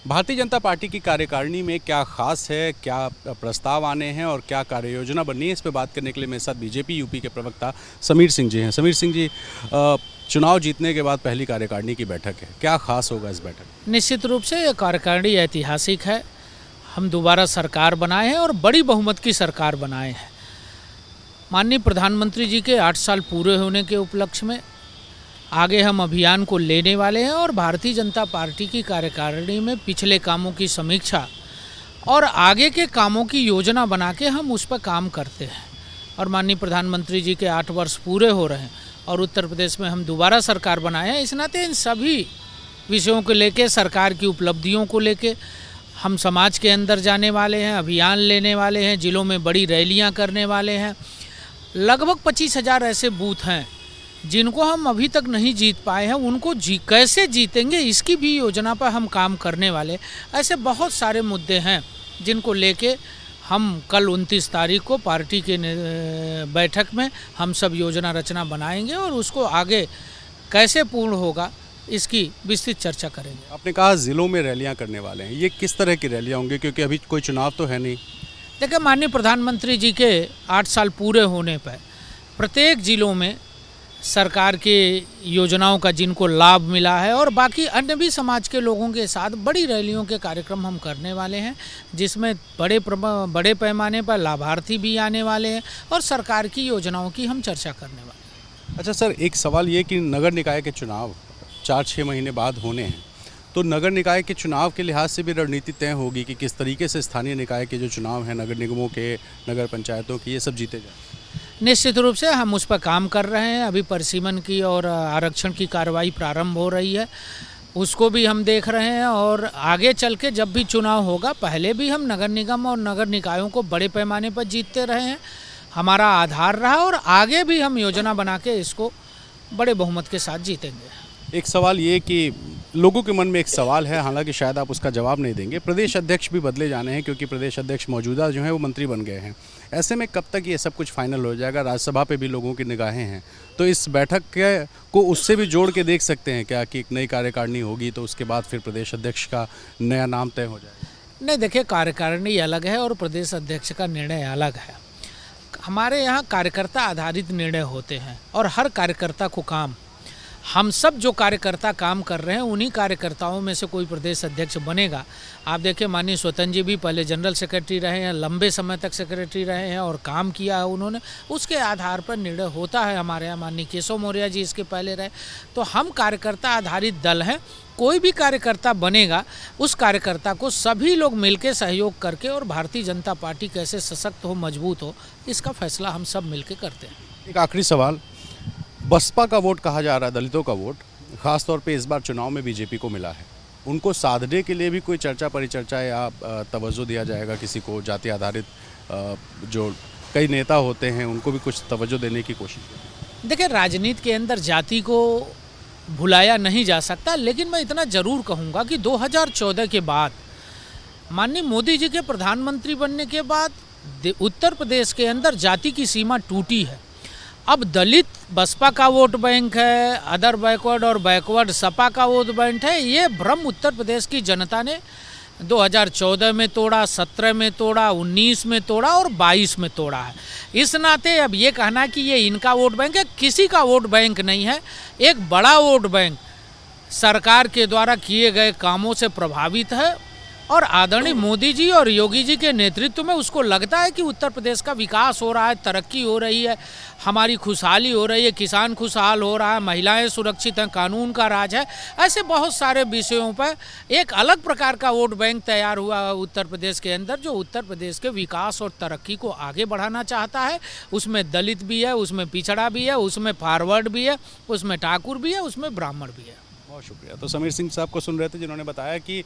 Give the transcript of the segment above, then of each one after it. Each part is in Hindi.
भारतीय जनता पार्टी की कार्यकारिणी में क्या खास है, क्या प्रस्ताव आने हैं और क्या कार्य योजना बननी है, इस पर बात करने के लिए मेरे साथ बीजेपी यूपी के प्रवक्ता समीर सिंह जी हैं। समीर सिंह जी, चुनाव जीतने के बाद पहली कार्यकारिणी की बैठक है, क्या खास होगा इस बैठक? निश्चित रूप से ये कार्यकारिणी ऐतिहासिक है। हम दोबारा सरकार बनाए हैं और बड़ी बहुमत की सरकार बनाए हैं। माननीय प्रधानमंत्री जी के 8 साल पूरे होने के उपलक्ष्य में आगे हम अभियान को लेने वाले हैं और भारतीय जनता पार्टी की कार्यकारिणी में पिछले कामों की समीक्षा और आगे के कामों की योजना बना के हम उस पर काम करते हैं। और माननीय प्रधानमंत्री जी के 8 वर्ष पूरे हो रहे हैं और उत्तर प्रदेश में हम दोबारा सरकार बनाए हैं। इस नाते इन सभी विषयों को लेके, सरकार की उपलब्धियों को लेके हम समाज के अंदर जाने वाले हैं, अभियान लेने वाले हैं, जिलों में बड़ी रैलियां करने वाले हैं। लगभग 25,000 ऐसे बूथ हैं जिनको हम अभी तक नहीं जीत पाए हैं, उनको कैसे जीतेंगे इसकी भी योजना पर हम काम करने वाले। ऐसे बहुत सारे मुद्दे हैं जिनको लेके हम कल 29 तारीख को पार्टी के बैठक में हम सब योजना रचना बनाएंगे और उसको आगे कैसे पूर्ण होगा इसकी विस्तृत चर्चा करेंगे। आपने कहा ज़िलों में रैलियां करने वाले हैं, ये किस तरह की रैलियां होंगी, क्योंकि अभी कोई चुनाव तो है नहीं? देखिए, माननीय प्रधानमंत्री जी के 8 साल पूरे होने पर प्रत्येक जिलों में सरकार के योजनाओं का जिनको लाभ मिला है और बाकी अन्य भी समाज के लोगों के साथ बड़ी रैलियों के कार्यक्रम हम करने वाले हैं, जिसमें बड़े पैमाने पर लाभार्थी भी आने वाले हैं और सरकार की योजनाओं की हम चर्चा करने वाले हैं। अच्छा सर, एक सवाल ये कि नगर निकाय के चुनाव 4-6 महीने बाद होने हैं, तो नगर निकाय के चुनाव के लिहाज से भी रणनीति तय होगी कि किस तरीके से स्थानीय निकाय के जो चुनाव हैं, नगर निगमों के, नगर पंचायतों की, ये सब जीते जाए? निश्चित रूप से हम उस पर काम कर रहे हैं। अभी परिसीमन की और आरक्षण की कार्रवाई प्रारंभ हो रही है, उसको भी हम देख रहे हैं और आगे चल के जब भी चुनाव होगा, पहले भी हम नगर निगम और नगर निकायों को बड़े पैमाने पर जीतते रहे हैं, हमारा आधार रहा और आगे भी हम योजना बना के इसको बड़े बहुमत के साथ जीतेंगे। एक सवाल ये कि लोगों के मन में एक सवाल है, हालांकि शायद आप उसका जवाब नहीं देंगे, प्रदेश अध्यक्ष भी बदले जाने हैं क्योंकि प्रदेश अध्यक्ष मौजूदा जो है वो मंत्री बन गए हैं। ऐसे में कब तक ये सब कुछ फाइनल हो जाएगा? राज्यसभा पे भी लोगों की निगाहें हैं, तो इस बैठक को उससे भी जोड़ के देख सकते हैं क्या कि एक नई कार्यकारिणी होगी तो उसके बाद फिर प्रदेश अध्यक्ष का नया नाम तय हो जाएगा? नहीं, देखिए, कार्यकारिणी अलग है और प्रदेश अध्यक्ष का निर्णय अलग है। हमारे यहाँ कार्यकर्ता आधारित निर्णय होते हैं और हर कार्यकर्ता को काम, हम सब जो कार्यकर्ता काम कर रहे हैं उन्हीं कार्यकर्ताओं में से कोई प्रदेश अध्यक्ष बनेगा। आप देखिए, माननीय स्वतंत्र जी भी पहले जनरल सेक्रेटरी रहे हैं, लंबे समय तक सेक्रेटरी रहे हैं और काम किया है उन्होंने, उसके आधार पर निर्णय होता है। हमारे यहाँ माननीय केशव मौर्य जी इसके पहले रहे। तो हम कार्यकर्ता आधारित दल हैं, कोई भी कार्यकर्ता बनेगा उस कार्यकर्ता को सभी लोग मिलकर सहयोग करके और भारतीय जनता पार्टी कैसे सशक्त हो, मजबूत हो, इसका फैसला हम सब मिलकर करते हैं। एक आखिरी सवाल, बसपा का वोट कहा जा रहा है, दलितों का वोट खासतौर पे इस बार चुनाव में बीजेपी को मिला है, उनको साधने के लिए भी कोई चर्चा परिचर्चा या तवज्जो दिया जाएगा किसी को? जाति आधारित जो कई नेता होते हैं उनको भी कुछ तवज्जो देने की कोशिश? देखिए, राजनीति के अंदर जाति को भुलाया नहीं जा सकता, लेकिन मैं इतना ज़रूर कहूँगा कि 2014 के बाद माननीय मोदी जी के प्रधानमंत्री बनने के बाद उत्तर प्रदेश के अंदर जाति की सीमा टूटी है। अब दलित बसपा का वोट बैंक है, अदर बैकवर्ड और बैकवर्ड सपा का वोट बैंक है। ये भ्रम उत्तर प्रदेश की जनता ने 2014 में तोड़ा, 17 में तोड़ा, 19 में तोड़ा और 22 में तोड़ा है। इस नाते अब ये कहना कि ये इनका वोट बैंक है, किसी का वोट बैंक नहीं है। एक बड़ा वोट बैंक सरकार के द्वारा किए गए कामों से प्रभावित है और आदरणीय मोदी जी और योगी जी के नेतृत्व में उसको लगता है कि उत्तर प्रदेश का विकास हो रहा है, तरक्की हो रही है, हमारी खुशहाली हो रही है, किसान खुशहाल हो रहा है, महिलाएं सुरक्षित हैं, कानून का राज है। ऐसे बहुत सारे विषयों पर एक अलग प्रकार का वोट बैंक तैयार हुआ है उत्तर प्रदेश के अंदर, जो उत्तर प्रदेश के विकास और तरक्की को आगे बढ़ाना चाहता है। उसमें दलित भी है, उसमें पिछड़ा भी है, उसमें फॉरवर्ड भी है, उसमें ठाकुर भी है, उसमें ब्राह्मण भी है। बहुत शुक्रिया। तो समीर सिंह साहब को सुन रहे थे, जिन्होंने बताया कि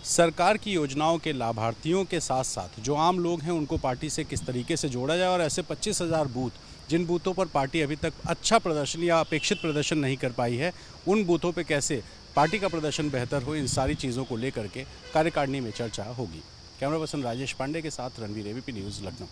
सरकार की योजनाओं के लाभार्थियों के साथ साथ जो आम लोग हैं उनको पार्टी से किस तरीके से जोड़ा जाए और ऐसे 25,000 बूथ, जिन बूथों पर पार्टी अभी तक अच्छा प्रदर्शन या अपेक्षित प्रदर्शन नहीं कर पाई है, उन बूथों पर कैसे पार्टी का प्रदर्शन बेहतर हो, इन सारी चीज़ों को लेकर के कार्यकारिणी में चर्चा होगी। कैमरा पर्सन राजेश पांडे के साथ रणवीर, एबीपी न्यूज़, लखनऊ।